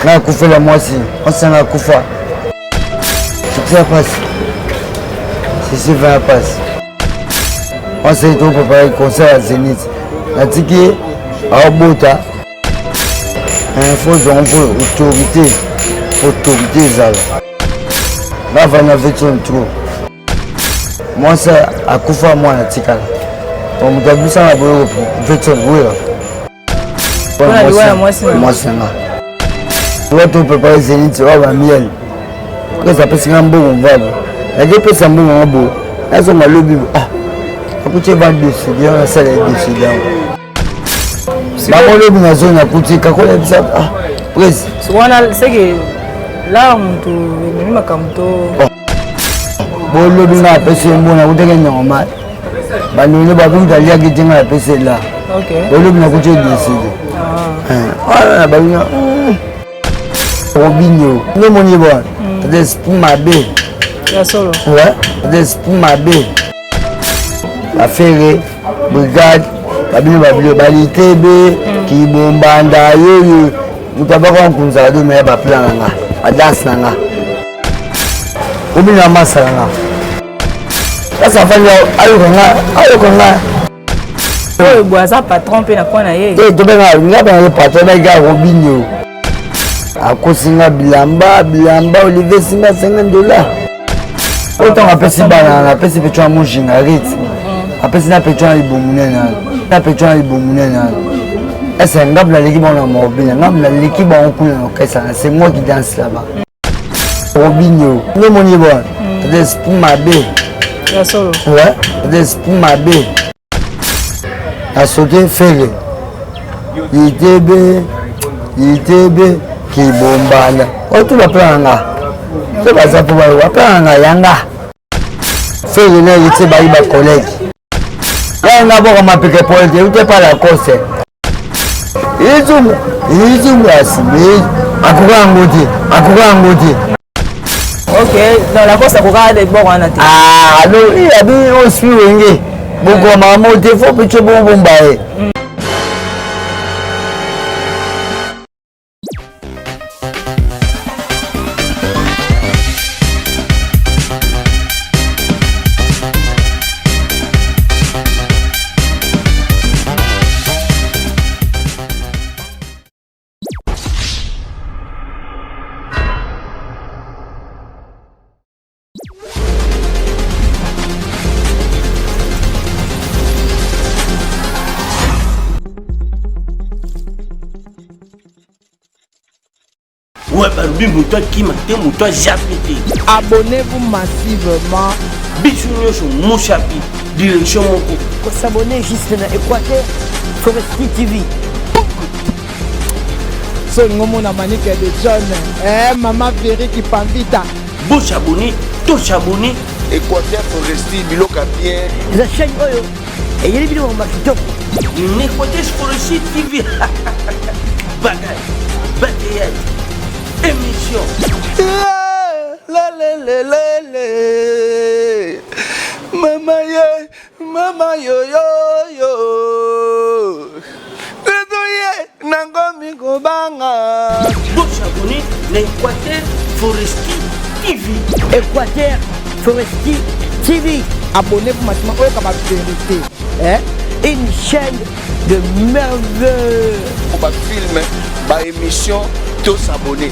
Na kufa la moi si. On s'en a kufa. Ça passe. C'est va passe. On s'est tout préparé concert à Zénith. La tiki à Bota. Il faut donc autorité ça. Là va na veton trop. Moi ça à kufa moi na tika. On me dit ça na boyo veton moi c'est là. Toi tu préparer Zénith on va miel. Que ça peut se rendre bon va. La je peux s'en bon bon. Là on a le bible. Ah. Après tu vas dessus, on ça les dessus là. Maman le bien zone à côté quand on a ça. Ah. Prise. C'est que là on te même makamto. Bon le bien à passer bon na côté normal. Ba nous ne pas bien d'aller à qui à passer là. OK. Bon le bien à côté dessus. Ah ba bien. Robinho. Le mon y bon. C'est pour ma bé. Solo. Ouais, c'est pour ma bé. La ferrée, brigade, Bali TB, qui bombanda, yo. Nous avons rencontré deux meilleurs plans là, à danse là. Au milieu de la masse là. Là, ça fait allô là. Oh, bois ça pas tromper na quoi na yé. Eh, tu ben là, on a pas patron de gars Robinho. À Kosinga Bilamba, Olivier Singa $50. Autant à Pessi Banana, à Pessi Petro Mouching, à Ritz. À Pessi na Petro Iboumounena. Na Petro Iboumounena. C'est un gars de l'équipe en mobile. Un gars de l'équipe en couleur. C'est moi qui danse là-bas. Robinho. Le mon y bon. C'est pour ma bé. Solo. Ouais, c'est pour ma bé. À sauter ferré. ITB. Qui bombane. Oh, tout va prendre. C'est pas ça pour moi. Prendre yanga. Fais le nez, il s'est baillé ma collègue. Là, on a beau ma piquer pour le dire, pas la course. Il zoom là, c'est Akoura. OK, dans la course à Akoura, des bords en attaque. Ah, non, il a bien aussi ringé. Beaucoup maman, il faut que tu bon bombaye. Ouais, bah, lui, mouton qui m'a dit, mouton japité. Abonnez-vous massivement. Bisous, sur mon chapitre, direction mon coup. Pour s'abonner juste dans Équateur, Foresti TV. Son nom na manique de John. Maman Ferry qui pambita. Beau s'abonner, tout s'abonner. Équateur Foresti, Biloka bien. La chaîne Oyo. Et il y a des vidéos en marketing. Équateur Foresti TV. Bagaille, bagaille. Émission. Mama yo. Nangomi Kobanga. Bon s'abonner, l'Équateur Foresti TV. Équateur Foresti TV. Abonnez-vous maintenant au Kaba Vérité. Une chaîne de merveille. Pour ma film, ma émission, tous s'abonner.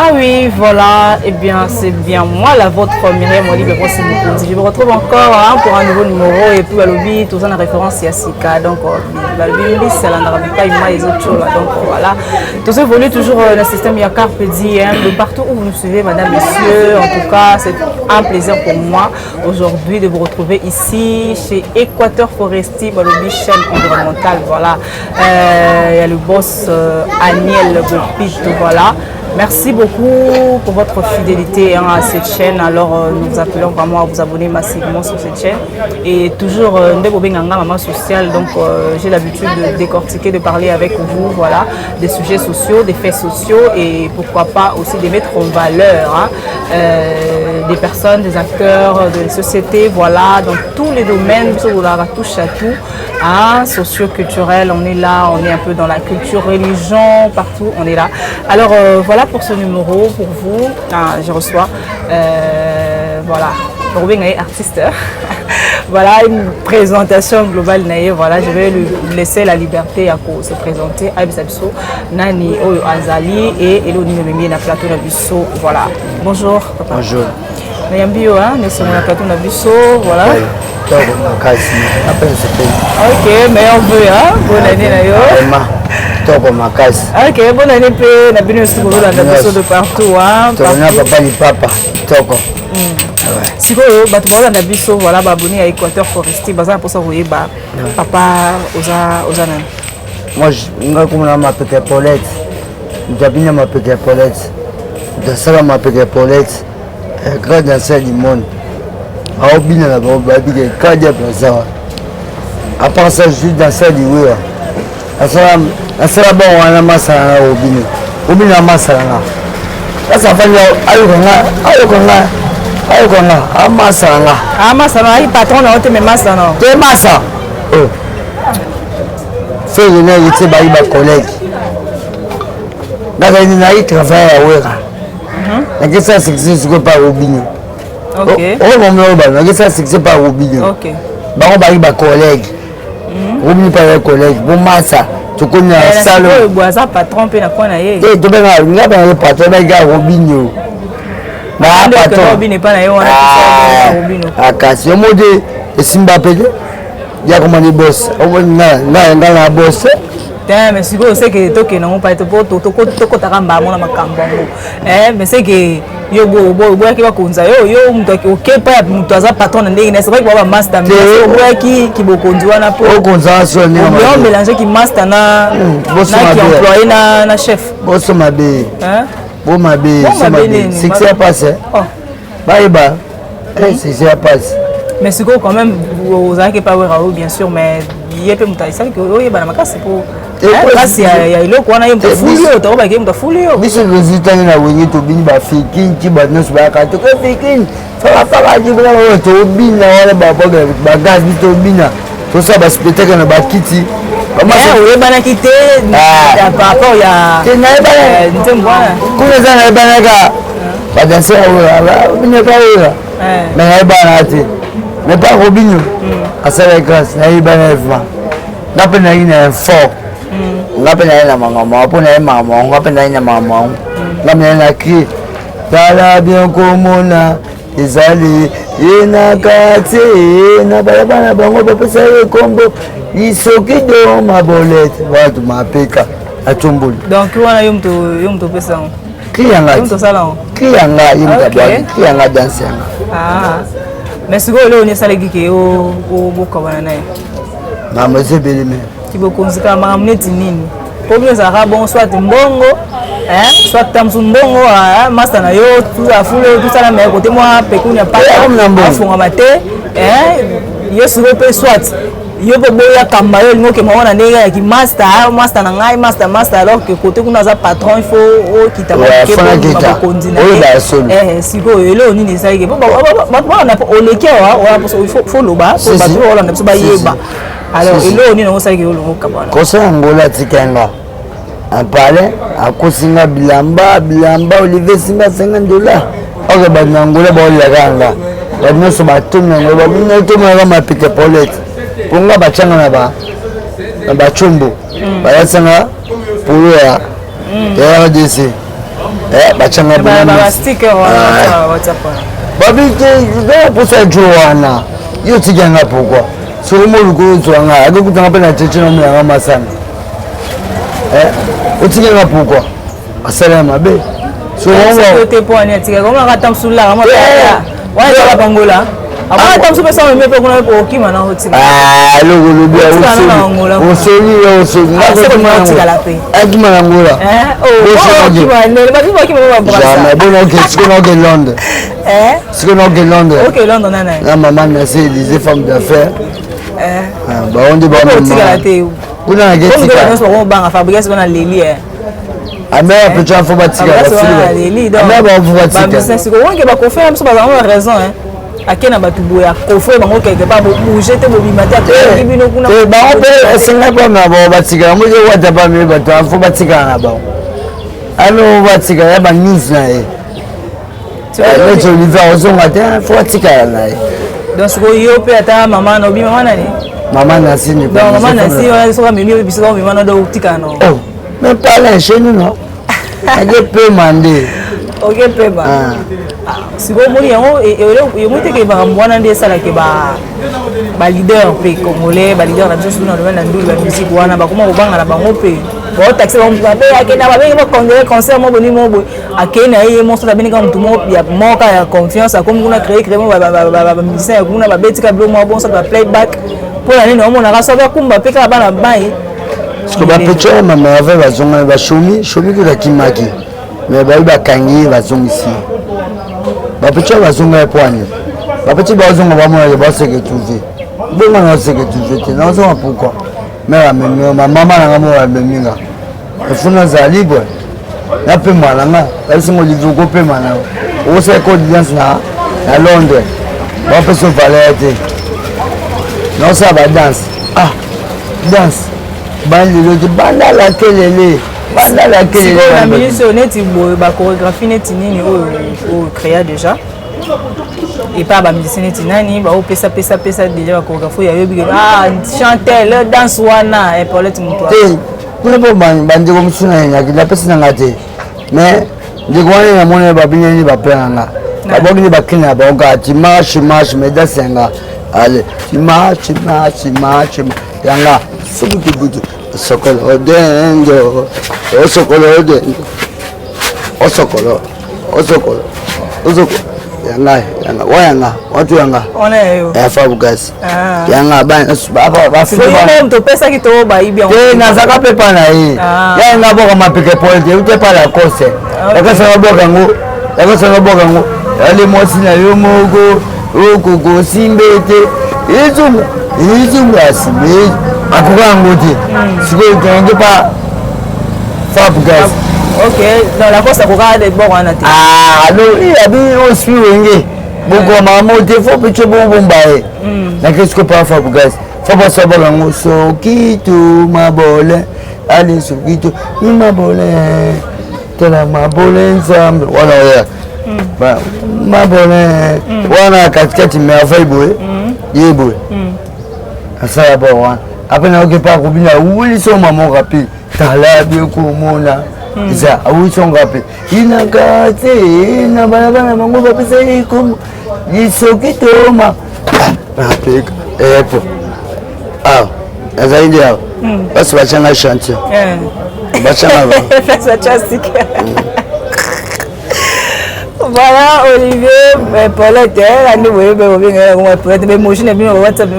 Ah oui, voilà, et bien c'est bien moi, la vôtre Myriam Olivier. Je vous retrouve encore pour un nouveau numéro et puis Balobi, tout ça en référence à Sika. Donc, Balobi, c'est la pas les autres choses. Donc voilà, tout ça évolue toujours dans le système Yakar Pedi, de partout où vous nous suivez, madame, messieurs. En tout cas, c'est un plaisir pour moi aujourd'hui de vous retrouver ici chez Équateur Foresti, Balobi, chaîne environnementale. Voilà, il y a le boss Aniel Bopit, voilà. Merci beaucoup pour votre fidélité à cette chaîne. Alors nous vous appelons vraiment à vous abonner massivement sur cette chaîne. Et toujours maman sociale. Donc j'ai l'habitude de décortiquer, de parler avec vous, voilà, des sujets sociaux, des faits sociaux et pourquoi pas aussi de mettre en valeur des personnes, des acteurs, de sociétés, voilà, dans tous les domaines, on touche à tout, hein, socio-culturel, on est là, on est un peu dans la culture, religion, partout, on est là. Alors voilà pour ce numéro, pour vous, je reçois, voilà, Robin est artiste. Voilà une présentation globale. Voilà, je vais lui laisser la liberté à se présenter. Abisabiso, Nani Oyo Azali et Eloni Memie na plateau Nabiso. Voilà. Bonjour. Papa. Bonjour. Nayambio, hein, nous sommes na plateau Nabiso. Voilà. Ok, meilleur vœu, hein. Bonne année Nayo. Ok, bonne année pe na bino siko na Nabiso de partout, hein. Papa ni papa. Toko. Si vous avez un biso, voilà, abonné à Équateur Forestier, baza pour ça vous papa oza nan. Moi je comme ma petite Paulette. J'habite ma petite Paulette. De ça ma petite Paulette. Grand danseur du monde. A obina la babi que cadre plaza. À part ça je suis danseur du Wera. Asala bon wana masala obina. Obina masala na. Ça fait ayokanga. Ayo kona amasanga. Amasanga i patron na ote me masanga. Te masa. Oh. Fait une été baï ba collègue. Dans une année travail à Wera. La question c'est que c'est pas Robinho. OK. Oh mon nom la question c'est que c'est pas Robinho. OK. Ba on baï ba collègue. Robinho pas collègue. Bon masa. Tu connais ça le boisa patron pe na kwa na ye. Eh tu ben nga ben le patron ba gars Robinho. Ah, Robin n'est pas là, on a Robin. Ah, casse. Au mode de Simba Pédé, il y a comment les boss. On va dans la boss. Mais si vous savez que toke non pas pour toko taramba mona makambo. Mais c'est que yo bo ki ba konza yo mtu OK pa mtu aza patron ndenge na c'est vrai que ba master mais yo ki bokonzi wana po. O konza so ni on mélanger ki master na qui employé na chef. Boss mabe. Hein? Bon ma bé, c'est que ça passe. Bye bye. C'est ça passe. Mais c'est quand même vous avez pas voir bien sûr mais il y a peu mutai ça que oui bana makasi pour kasi ya iloko wana yemto fulio to ba yemto fulio biso résultat na wenye to bini ba fikin ki ba no ba ka to ko fikin fala ji bana to bina wala ba ba gas bi to bina to ça ba spectacle na ba kiti oui, bana kité par rapport ya ntembwana kuna sana bana ka badanse wala bina ka wala mais bana ati mais pas Robinho à sa grâce na bana evma ngape na ina fort ngape na mama pour na mama ngape na mama ngape na ki tala bien komona ezali ina kati na bana bango bapesa kombo isoki do mabolete watu mapeka atumbuli donc wana yomto pesa kiyanga yomto sala kiyanga yimtabani kiyanga danse yanga mais siko leo ni sala gike o bokabana naye mama zebeleme kibokonzika mamneti nini problème ça ra bon soit mbongo soit tamsu mbongo master na yo tout afule tout ça na mais côté moi pekunya pa afunga mate yo siko pe soit yo pe boya kamba yo lingo ke mona ndenge ya ki master na ngai master alors que côté kuna za patron il faut o kitaba ke ba kondina siko elo nini ça ke ba na oleke il faut loba pour ba to ola na so ba yeba alors elo nini no ça ke olo kabana kosa ngola tikanga apale akosinga bilamba Olivier Simba $50 oke banangola ba olakanga ba so ba tumna ngoba bino to ma ma pike Paulette ponga bachanga na ba chombo bayasanga polo ya RDC bachanga ba sticker wa WhatsApp babi ke pour ça joana yo tikanga pourquoi sur mo luko tswanga akukutanga pe na cheche na mwana masana otikanga pourquoi asala mabe so on te pour ani atika comment ratam sula mo wa ya bangola ah tam super ça me peut qu'on pour qui maintenant aussi le bien aussi amère peut tu faut bâtir amère va vous bâtir business ko wonke ba ko faire so ba raison hein akena batu boya ko faire bango quelque part bouger te bo bimata te bino kuna ba on peut senga pas na ba bâtir mo je wata ba me batu faut bâtir na ba ano bâtir ya ba news na e le je lui va ozo matin faut bâtir na e donc ce yo pe ata maman no bi maman nani maman na si donc maman na si on so mi biso ko mi maman do tika no oh mais pas là chez nous non elle peut demander ok pe ba siko moni yango et moi te ke ba mwana ndi sala ke ba leader pe congolais ba leader na biso na domaine na nduli ba musique wana ba kuma ko banga na bango pe ba taxi ba mpa pe akena ba benga ba concert mo boni mo boy akena ye mo so da benga mtu mo ya moka ya confiance comme kuna créer mo ba musicien kuna ba betika blo mo bon ça ba playback pour la nini on a rassembé kumba pe ka bana bai parce que ba pecho mama avait ba zonga ba shomi ko la kimaki mais ba kangi ba zonga ici ba pecho ba zonga poani ba pecho ba zonga ba mo ba se que tu veux bon on sait que tu veux non ça pourquoi mais ma maman na mo ba minga e funa za libre na pe malanga ba se mo livre ko pe mana o se ko dance na Londres ba pe so valete non ça va danse danse banda la kelele la minute honnête ba chorégraphie net nini o créa déjà et pas ba musicien net nani ba o pesa déjà ba chorégraphie ya yobi chanteur danse wana et Paulette Mutoa kuna bo bandi ko msuna ya kila pesa ngate mais ndikwane na mona ba binyani ba penanga ba bogi ba kina ba ngati marche mais dasenga allez marche yanga subu kibutu sokolo dengo osokolo yanga wayanga watu yanga oneyo fabu gas yanga ba mto pesa kito ba ibi na zaka pepa na hii yanga boka mapike polte ute pala kose yakasa boka ngo ali mosi na yomogo okugo simbete izumu asime akukango te sikoyo tonge pa fabu gas ok dans la course akoka de bon wana te alors il a bien aussi wenge boko mama te faut petit bon bae na qu'est-ce que pas fabu gas faut pas savoir ngo soki tu mabole allez soki tu mabole tela mabole ensemble voilà ya ba mabole wana katikati me afai boy yebo asala ba wana apena okepa kubina uli so mama rapi tala bi ko mona za awi so ngapi inakate na bana mango ba pesa iko yisoki toma rapika epo azaidi hao basi bachana chantier bachana voilà Olivier Paulette andi boye be obinga ko peut-être be machine bino WhatsApp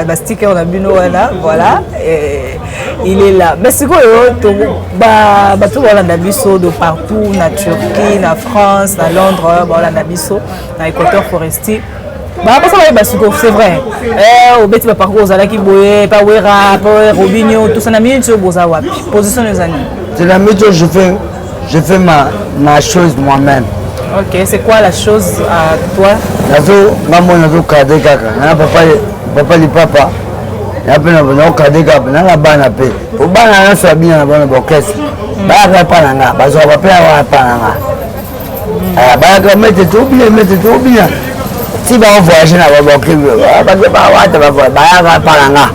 ba sticker on a bino wana voilà il est là mais c'est quoi to ba tout voilà na biso de partout na Turquie na France na Londres voilà na biso na Équateur forestier ba pas ça ba c'est vrai au beti ba parcours za la ki boye pa wera pa Robinho tout ça na minute sur boza wapi position les années c'est la méthode je fais ma chose moi-même. Ok, c'est quoi la chose à toi? Nazo kade kaka. Na papa li papa. Na pena na kade kaka na bana pe. O bana na sabina na bana bokesi. Ba ka pana nga, ba zo ba pe wa pana nga. Ba ka mete to bien. Si ba on voyage na ba bokesi. Ba wa ta ba ka pana nga.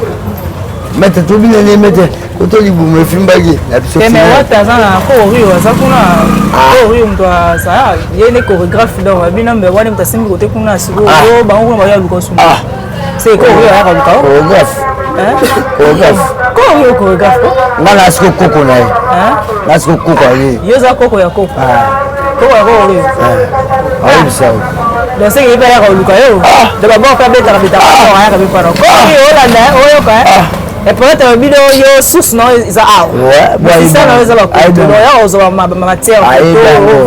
Mete to bien les mete. Koto libu me fimbagi na biso. Mais wata zana ko rio za kuna ko rio mto sa yene chorégraphe donc bina mbe wani mtasimbi kote kuna siko ba ngo ba ya lukosu. C'est ko rio ya ka chorégraphe. Chorégraphe. Ngana siko koko na ye. Na siko koko ye. Yo za koko ya koko. Koko ya ko rio. Bisa. Donc c'est que ya ka luka yo. De ba ba ka beta ya ka bi para. Ko rio la na oyo ka. Et peut-être vidéo yo source non is out. Ouais, ça non is là. Donc ya ozo ma matière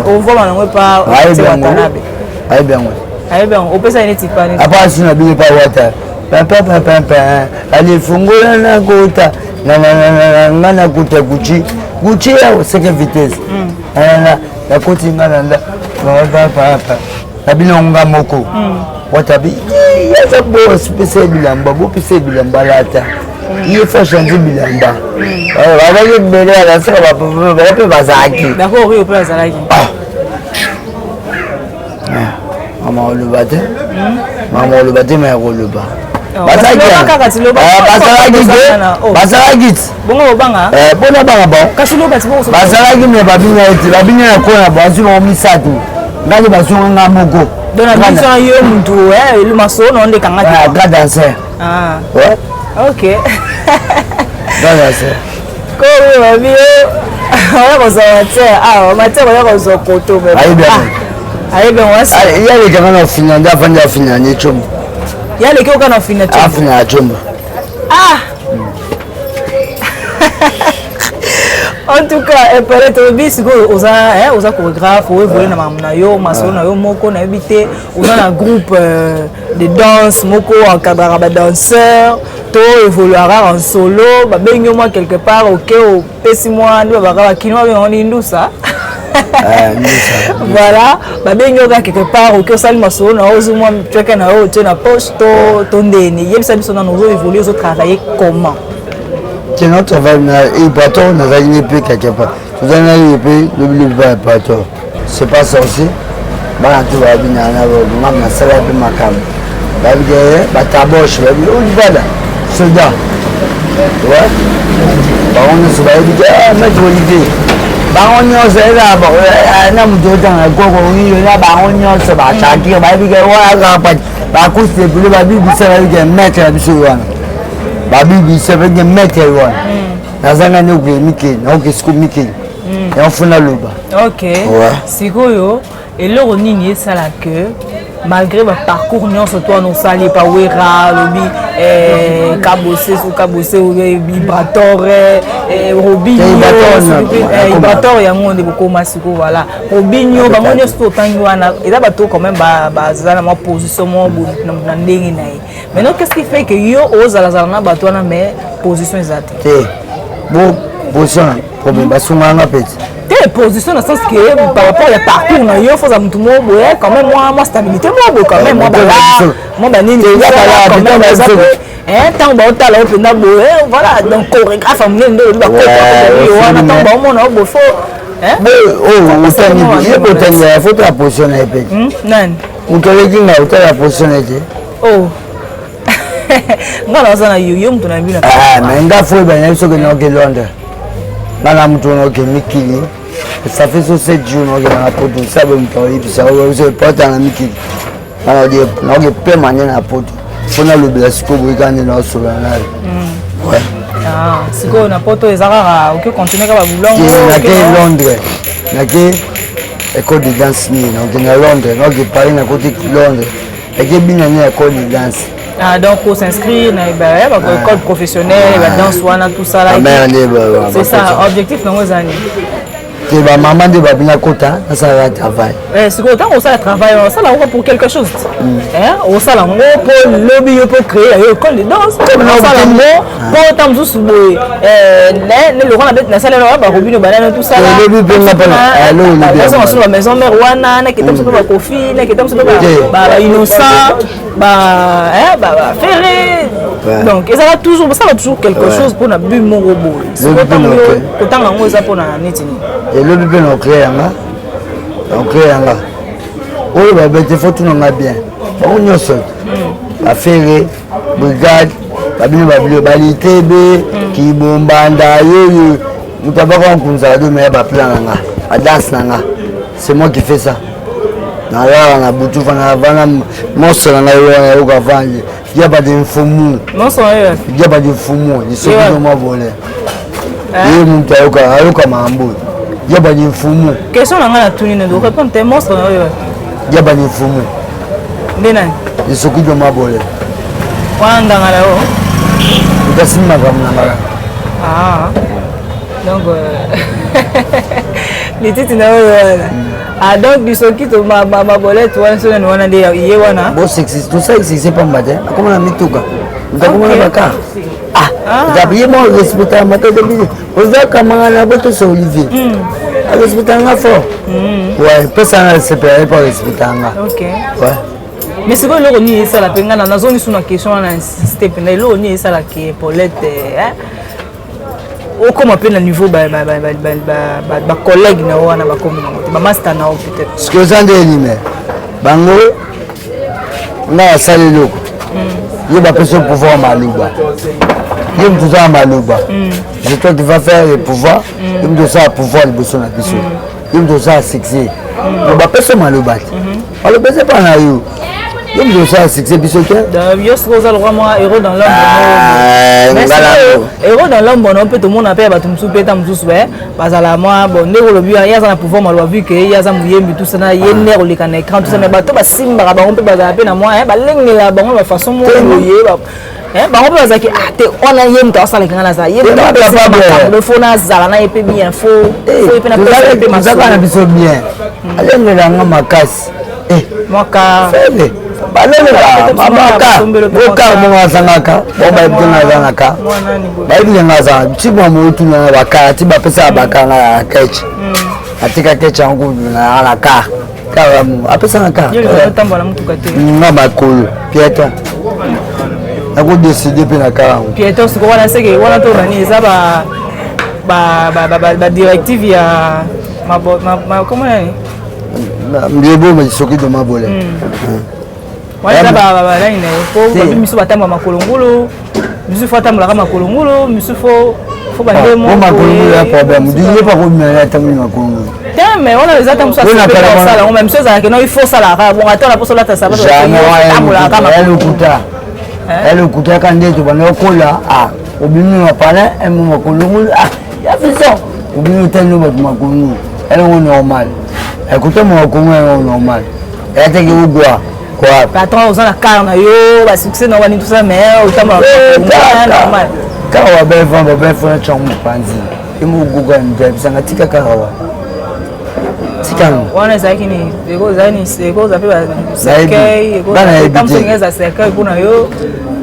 on voit na pas watanabe. Aïe bien. On peut ça une petite panne. Après si na bi pas wata. Papa. Allez fungola na kota. Na kuta kuchi. Gucci c'est que vitesse. La côté malanda. La bilonga moko. Watabi. Il y a beau spécial bilamba, beau spécial bilamba lata. Il faut changer bilamba. Avec une belle à la salle, on peut bazaki. D'accord, oui, on peut bazaki. Maman le battait. Maman le battait, mais le bat. Bazaki. Bongo banga. Bona banga bon. Kasilo bati bongo. Bazaki mais babinya ya kona bazu na misatu. Ngali bazunga moko. Dans la mission yo mutu le maso no ndé kanga. Ah, danser. Ah. Ouais. OK. Danser. Ko babi on va sortir. Ah, on va te voir au koto. Aïe ben wasi. Il y a les gens qui finissent avant de finir ni chum. Il y a les gens qui finissent chum. Ah, finir chum. Ah. En tout cas, peut-être bis oza chorégraphe ou voler na yo maso na yo moko na habité ou dans un groupe de danse moko encadrera ba danseur to évoluera en solo ba benyo moi quelque part OK au pesi moi ndi ba ba kino ba on indu ça. Voilà, ba benyo quelque part OK sali maso na ozu moi cheka na o te na poche to ndeni yebisa biso na nous évoluer zo travailler comment. Sinon, tu vas y bateau, on a gagné plus quelque part. Tu as gagné plus, n'oublie pas le bateau. C'est pas ça aussi. Bah, tu vas bien en avoir. Maman, ça va être ma cam. Bah, bah, ta boche, bah, où il va là? Soldat. Tu vois? Bah, on est sur la vie. Ah, maître Olivier. Bah, on y est là. Bah, on a mis dedans. On y est là. Bah, on y est là. Chacun, bah, il y a voilà, bah, à cause de plus, bah, il y a un maître là, monsieur. Babibi c'est avec des maîtres là. Nazanga ne oublie Mickey, na oublie scoop Mickey. Et on fait la loba. OK. Sikoyo et le nini ça la que malgré mon parcours non sur toi non sali pas wera lobi kabose ou vibrator robinho vibrator ya monde beaucoup masiko voilà robinho ba monyo sto tangi wana et là bato quand même ba zana ma position mo na ndenge na ye. Maintenant qu'est-ce qui fait que yo ozala na bato na mais position exacte bon position problème ba sunganga petit position dans le sens que par rapport au parcours il faut que tout le monde quand même moi stabilité moi quand même moi banini tant bon talent voilà donc chorégraphe il faut la position nan vous avez la position oh ngala sana yo mtu na mbina mais ngafo bana biso ke noke Londres ngala mtu noke mikili ça fait 7 jours noke na poto ça be mtu ibisa o porte na mikili na de noke pe manye na poto fona le blasco bikane na so na ouais ah siko na poto ezakara OK continuer ka ba bulongo na ke Londres na ke école de danse ni noke na Londres noke Paris na côté Londres et que bien na école de danse. Ah, donc on s'inscrit dans l'école professionnelle, la danse, tout ça là. C'est ça, objectif dans nos années. Ma maman de Babina Kota, ça va travailler. C'est quand on ça travaille, ça là pour quelque chose. On ça là pour lobby pour créer l'école de danse. On ça là pour tant de sous le roi la bête na salle là ba robino banane tout ça là. Le lobby on sur la maison mère wana na kitam sur ba kofi na kitam sur ba innocent ba ferré. Donc ça va toujours quelque chose pour na but mon robot. C'est autant on ça pour na netini. Et le bébé non clair là. Oh le bébé faut tout non bien. On y est la ferré, brigade, babino balité be qui bombanda yo. Nous t'avons rencontré deux mais ba plan là. A danse là. C'est moi qui fais ça. Na là na butu fana vana monstre na yo ko vanje. Il y a pas d'infomu. Monstre il y a pas d'infomu, ils sont vraiment volés. Et mon taoka ayoka mambo. Yaba ni fumu. Question nanga tuni ne do répondre tes monstres yo. Yaba ni fumu. Ndena. Isoki do mabole. Wanda ngala o. Utasima kama ngala. Ah. Donc les titres na yo. Ah donc bisoki to mabole to wana so na wana de ye wana. Bo sexy tout ça c'est pas mbate. Comment na mituka. Ndakoma baka. Zabiye mo respecter mata de bili. Oza kama na boto so Olivier. Respecter nga fort. Ouais, personne ne se peut pas respecter nga. OK. Ouais. Mais c'est quoi le ni ça la penga na zone sur na question na insister pe na lo ni ça la qui Paulette hein. Au comme appelle le niveau ba collègue na wana ba communauté ba master na peut-être. Ce que ça ndeni bango na sali loko. Il va passer au pouvoir Malouba. Il me doit Malouba. C'est toi qui vas faire le pouvoir. Il me doit ça pouvoir le besoin de la il me doit ça succès. Il va passer Malouba. On le passe pas na yo. Il me doit ça succès biso que. Yo ce que ça le moi héros dans l'homme. Héros dans l'homme on peut tout le monde appelle ba tumsu peta msusu bazala moi bon ndeko le bien ya za na pouvoir Malouba vu que ya za muyembi tout ça na yener le kan écran tout ça mais bato ba simba ba on peut bazala pe na moi ba lengela ba on ba façon mo yoye ba ba on peut bazala ki te on a yem to ça le kan na ça yem le faux na zala na epé bien faux epé na pe ma ça na biso bien alengela nga makasi mwaka fele balele mamaka boka mo sangaka bomba ibinga zangaka baibinga ngaza tibwa mo tuna bakala tiba pesa bakanga ya kechi atika kechi yangu na alaka kawa apesa ngaka yo tambola mutuka te ngaba kulu pieta ako décider pe na kawa pieta siko wana seke wana to nani za ba directive ya ma comment nani mbiebo majisoki do mabole wala ba laine ko ba misu batamba makolongolo misu fatamba la makolongolo misu fo ba ndemo makolongolo ya problème digne pas ko mena tamu makolongolo mais on a les attentes ça ça on même chose que non il faut ça là bon attends la poso là ça va elle écoute quand ndé to bana kola obinu na pala emu makolongolo ya fiso obinu tenu ba makolongolo elle on normal écoutez mon comment normal elle te que quoi patron aux la carne yo ba succès non tout ça mais autant normal kawa ba fond chongo panzi imu guga nje sanga tika kawa tika wana zaki ni ego za pe ba sekei ego tamsongeza sekei kuna yo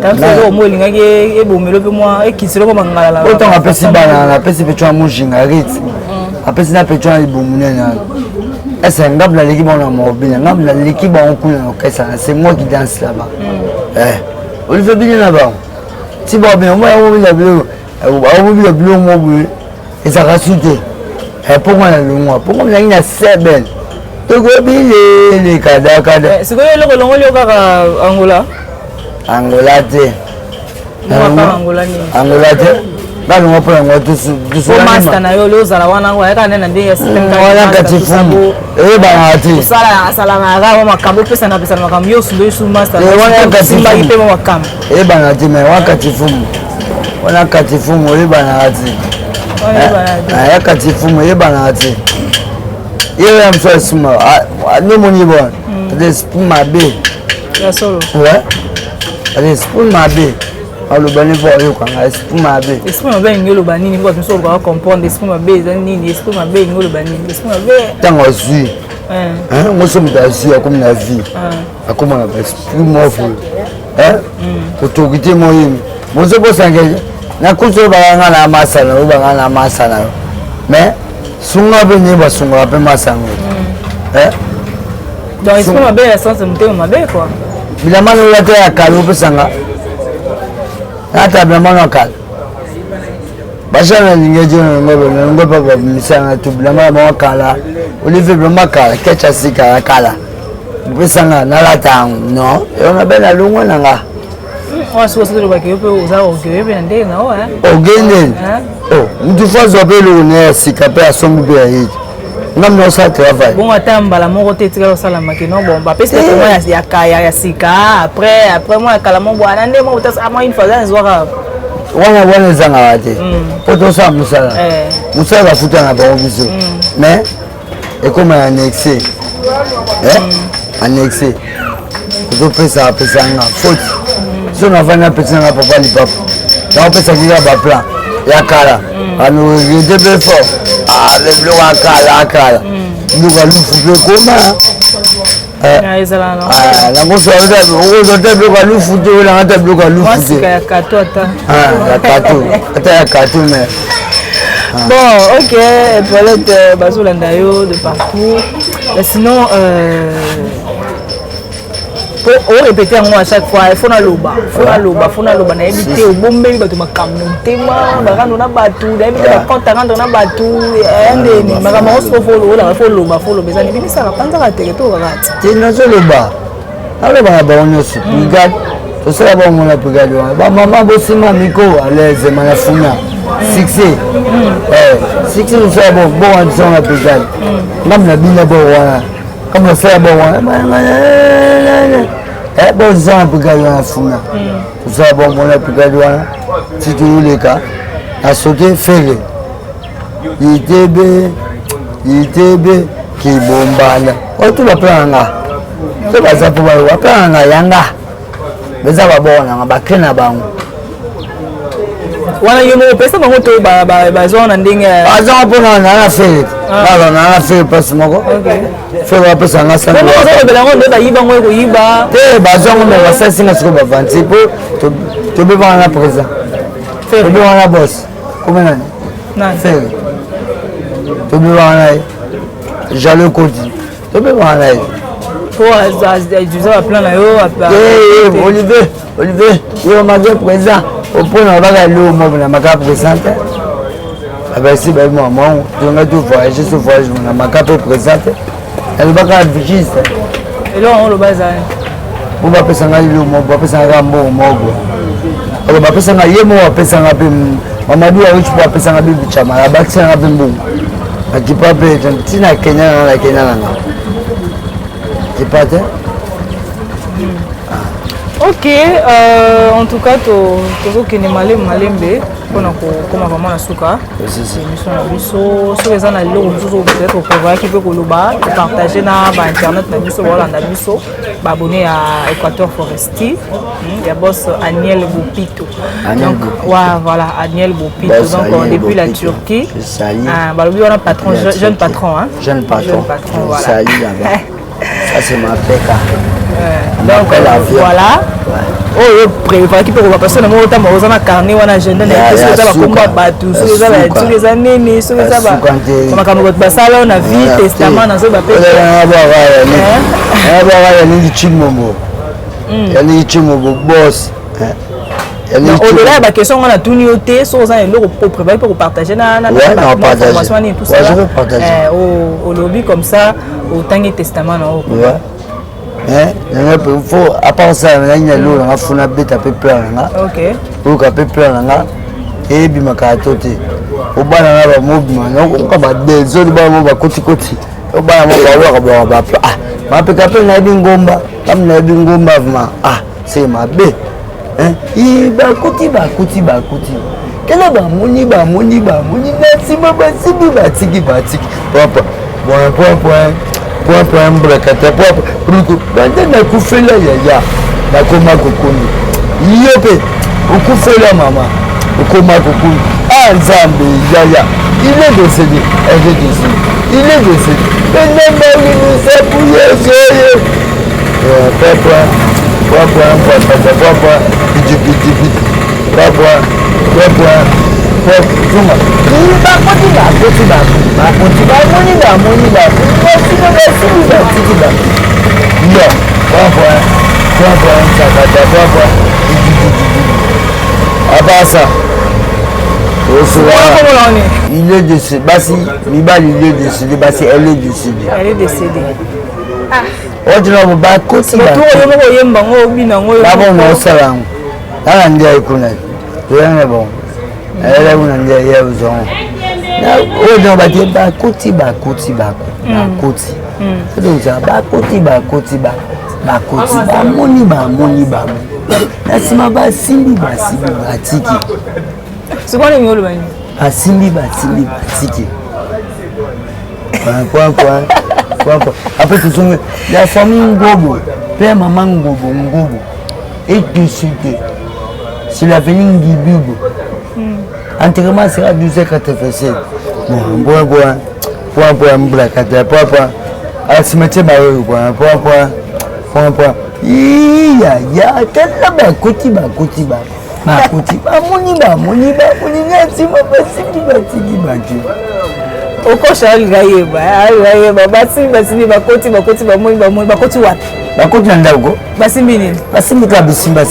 tamsongeza omolinga ke ebomelo pe moi ekisiro ko mangala la autant apesi bana na pesi pe chwa mujinga rit apesi na pe chwa ibomunena. C'est l'équipe c'est moi qui danse là-bas. Olivier bien là-bas. Si bon bien, moi le bleu, et ça va sauter. Et pourquoi le mois? Pourquoi il y a c'est belle. Tu vois bien les cadres. C'est quoi le Angola? Angola Angola bali ngopo ngo tusu master na yo lo zala wana ngo aka nena ndiye wana katifumu bana ati sala na ga makambo pesa na makambo yo sundo su master wana katifumu ipe makambo bana ati me wana katifumu bana ati ya katifumu bana ati ya mso suma ni moni bon des spuma be ya solo ouais des spuma be alo bani vo yo kanga esprit mabe ngelo banini kwa miso kwa comprendre esprit mabe nini esprit mabe ngelo banini esprit mabe tango zui moi so mutazi comme la vie akoma na esprit mofo autorité moyenne mozo bosangeli na kuzo banga na masana banga na masana mais sunga be ni ba sunga pe masana donc esprit mabe la sens mutema mabe quoi bilamana la te akalo pesanga ata blamana kala bashana lingeje ngobe baba misanga tu blamana kala Olivier blamana kala kecha sika kala bisanga na lata no yona bela lungo nanga wasu solo ba ke pe uza o ke be ndenge na o ogende mtu fazo belo ne sika pe asombi be yi ngam no sa travail bon atamba moko te tika sala makino bon ba pesa ko ya kaya ya sika après moi kala mo bwana ndemo utasa moi une fois dans zoka wana zanga wate poto sa musala musala futa na ba obiso mais et comme annexé annexé to pesa nga faute so na vana pesa nga papa li papa na pesa kika ba plan ya kala anu de be fort le bleu akala nous allons faire comment Bon, ok, toilette, bazolanda yo de partout. Mais sinon, pour répéter moi à chaque fois, il faut na loba, na éviter au bon baby bato makamno tema, barando na batu, na éviter la compte rendre na batu, ndeni, makama osofolo la faut loba, ça ni bini ça panza ka territoire ka. Ti na zo loba. Ale ba ba onyo su, brigade. To sala ba mon la brigade. Ba mama bosima miko à l'aise mana funa. Succès. Succès nous fait bon en disant la brigade. Même la bina bo wana. Comme le fait bon wana. Bon disant la brigade wana funa. To sala bon mon la brigade wana. Si tu les cas a sauté faire. ITB qui bombana. O tu va prendre. Tu vas ça pour va prendre yanga. Mais ça va bon na ba kena bango. Wana yo mo pesa bango to ba zona ndenge azon pona na fait na fait pas moko fait va pesa na sa no zo bela ngo ndo yiba ngo ko yiba te ba zon mo ba sa singa siko ba vanti po to be ba na présent fait be na boss comment na fait to be ba na jalo kodi to be ba na pour utiliser plan na yo Olivier yo magé présent au point on va aller au moment na maka présente avec si ben moi on a tout voyage ce voyage na maka présente elle va ka vigile et là on le bazar on va passer na le mo va passer na mo mogo on va passer na yemo va passer na pe Mamadou a eu pour passer na bibi chama la baki na pe mbo akipa pe tina Kenya na Kipate. Ok, en tout cas, tu es malembe pour comment vraiment la souka. Émission na biso, sur les analyses, peut-être pour qui peut partager na internet na biso wala na biso, abonner à Équateur Forestier. Il y a boss Aniel Bopito. Donc voilà, Aniel Bopito. Donc depuis la Turquie. Balobi on a patron jeune patron hein. Jeune patron voilà. Ça c'est ma péka. Donc voilà. Oh, prévoir qui peut passer dans mon temps, on a carnet, on a agenda, on a vie, testament dans ce boss. Au-delà de la question, on a tout noté, sur ça, pour préparer pour partager l'information et tout ça. Au lobby comme ça, au temps et testament. Il faut, à part ça, il y a l'eau, il faut une bête à peu près. Ok. Pour qu'à peu près, et puis ma carte. Au bas, on a un mouvement. On va des autres, on va côté. Au bas, on va ma peut appeler Nabingomba. Comme Nabingomba, c'est ma bête. Il va côté. Quel est le moni, merci, batiki. Papa, point. Pour un blacata, pour na kufela ya na koma kokoni yope ukufela mama ukoma kokoni nzambe yaya il est décédé il est décédé mais même il s'est bouillé il est décédé. Elle est décédée. Elle est décédée. On dit non, bah côté. Elle est une ndiye uzon. Na odo ba ti ba koti. Donc ça ba koti. Moni. Na sima ba simbi batiki. C'est quoi le mieux le bani? Simbi batiki. Point. Après tout ça, la famille Ngobo, père maman Ngobo. Et tu sais c'est la famille Ngibibo. Enterrement sera 12h87. Bon, point, Ah, cimetière, point. Ya, tellement bakoti. Moni, okosha alingayeba basimbi bakoti bamoni bakoti wapi bakoti na ndako basimbi nini basimbi kaka bisimba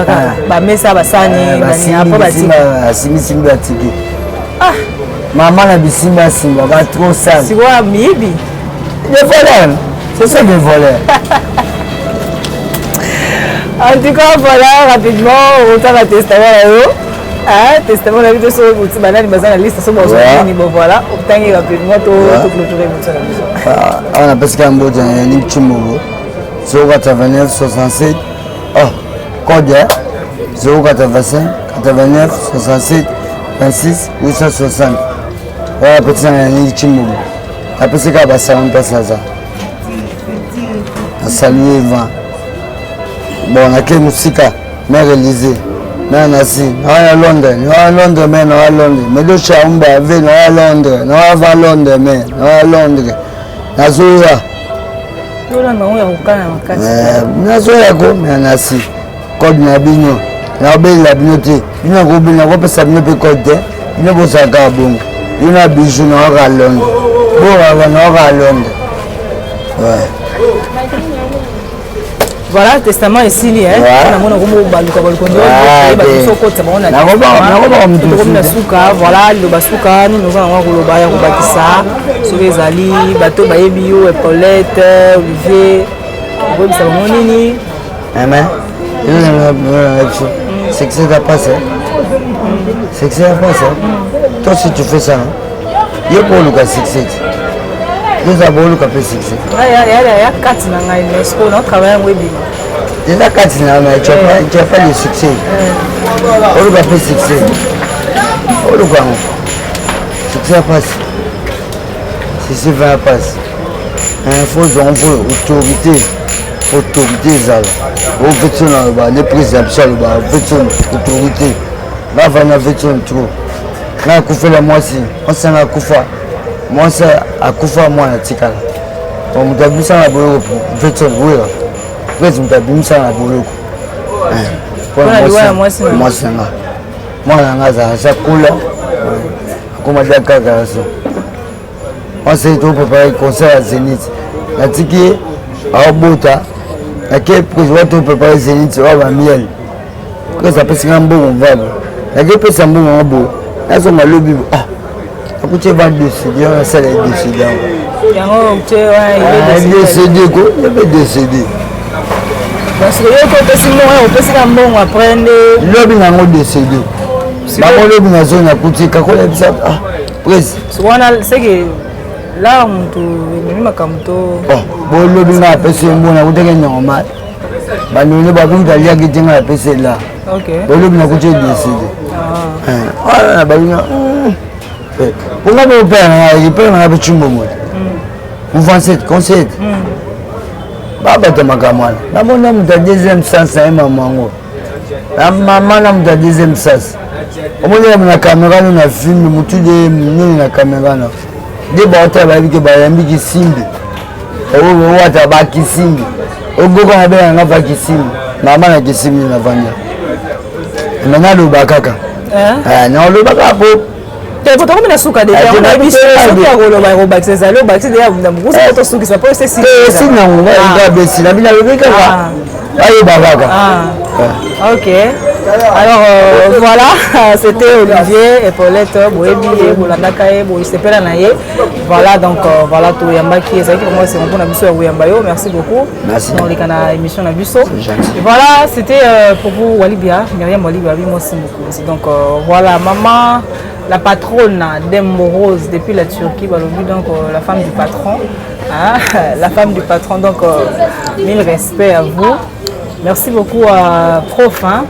kaka bamesa basani apo basimbi batiki mama na bisimba ba trop sale sikoya miyibi des voleurs c'est ça des voleurs. En tout cas voilà rapidement autant la testament testament la vie de ce outil banane basé la liste sur bon niveau voilà obtenir rapidement tout clôturer on a parce qu'un beau ni chimogo 089 67 code 085 89 67 26 860 voilà petit ni chimogo après c'est qu'à salon pas ça à saluer Ivan bon na ke musika mère Élysée na nasi na Londres mais do chamba ave na Londres na va Londres mais na Londres na zoya dola na oya ukana makati na zoya ko na nasi code na bino na obela bino te bino ko bino ko pesa bino pe code bino bo saka bongo bino bijou na ra Londres bo ra na ra Londres ouais. Voilà, le testament est signé. Voilà, le basuka, nous allons les bateau, Paulette, Olivier, Amen. C'est que ça va passer. C'est que ça va passer. Toi, si tu fais ça, il y a pour le cas 6. Nous avons le capé 6. Il y a 4 dans l'UNESCO, on travaille en web. Il y a 4 mais tu as fait le succès. On le capé 6. On le gagne. Succès passe. Si va passe. Il faut autorité ça. Au fait là, les présidents ça là, autorité. Là va na fait trop. Là kufa la moisi. On s'en a kufa. Moi ça a kufa moi na tikala. On m'a dit ça na bolo fait oui là. Après on m'a dit ça na bolo. Moi ça na. Moi na ça coule. Comme à Dakar ça. On s'est tout préparé concert à Zénith. La tiki à Obota. La quai président tout préparé Zénith au miel. Que ça peut se un bon va. La quai peut se un bon beau. Là on a le bible. Après tu vas décider, on a ça les décider. Il est décédé quoi? Il est décédé. Parce que on peut se un bon après le bien on décédé. Maman le bien zone à côté quand on a ça prise. C'est que là on te mimi makamto bon le bien pese mbona uteke normal bano ne ba kunta lia kitinga pese là OK bon le bien côté décédé ah ba bien on va me faire il peut na bichumbo mo on va cette conseil baba de makamana na bona muta deuxième sens na mamango na mama na muta deuxième sens omoni na caméra na film mutu de nini na caméra na de bota ba biki ba yambi kisimbi o wata ba kisimbi o gogo na be na ba kisimbi mama na kisimbi na vanya mena lo bakaka na lo bakapo te ko to na suka de ya biso ya ko lo ba ko bakse za lo bakse de ya na mukusa to suki sa po se si na ngo ba be si na bina lo bika ba ayo bakaka OK. Alors voilà, c'était Olivier et Paulette Boebi et Bolandaka et Boisepela Naye. Voilà donc voilà tout Yamba qui est pour moi c'est un bon abisso à Yambayo. Merci beaucoup. Merci. Dans les canaux émission Abisso. Voilà, c'était pour vous Walibia, Myriam Walibia, moi c'est beaucoup. Donc voilà maman la patronne d'Embo Rose depuis la Turquie, donc la femme du patron. Hein? La femme du patron donc mille respects à vous. Merci beaucoup à Prof. Hein?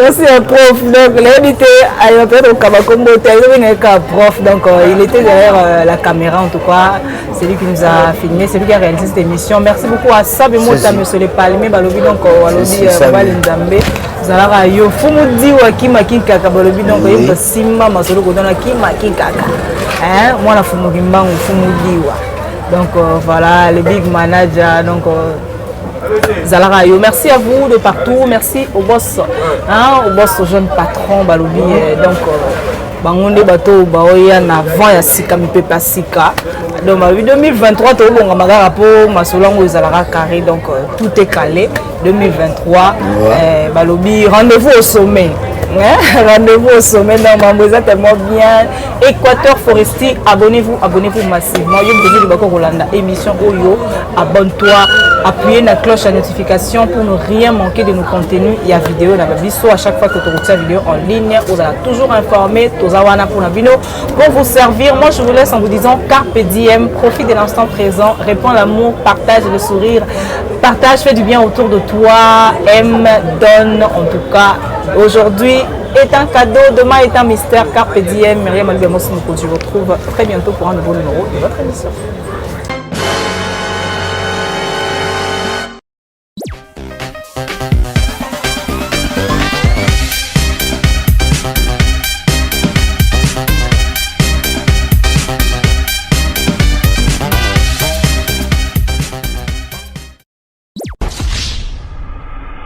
Merci à prof. Donc, l'invité a été au Kabakombo, prof. Donc, il était derrière la caméra en tout cas. C'est lui qui nous a filmé, c'est lui qui a réalisé cette émission. Merci beaucoup à Sab et Mota, monsieur le Palmé, Balobi, donc, Walobi, Nzambe. Zalara yo fumudi wa kimaki kaka balobi donc yeba simba masolo kodona kimaki kaka. Hein, moi la fumuki mbangu fumudi wa. Donc voilà, le big manager donc Zalara yo, merci à vous de partout, merci au boss, hein, au boss, au jeune patron Balobi, donc bangonde bato baoya na avant ya sika mipepa sika. Donc 2023 to bonga magara po masolongo Zalara carré, donc tout est calé. 2023, Balobi, rendez-vous au sommet. Rendez-vous au sommet, non, Mamboza tellement bien. Équateur Forestier, abonnez-vous massivement. Yo de Bako Rolanda, émission Oyo, abonne-toi, appuyez la cloche à notification pour ne rien manquer de nos contenus. Il y a vidéo dans la biso à chaque fois que tu retrouves vidéo en ligne, vous allez toujours informer, Tozawana pour la vidéo pour vous servir. Moi je vous laisse en vous disant carpe diem, profite de l'instant présent, répands l'amour, partage le sourire, partage, fais du bien autour de toi, aime, donne en tout cas. Aujourd'hui est un cadeau, demain est un mystère. Carpe diem, Myriam Albemos, je vous retrouve très bientôt pour un nouveau numéro de votre émission.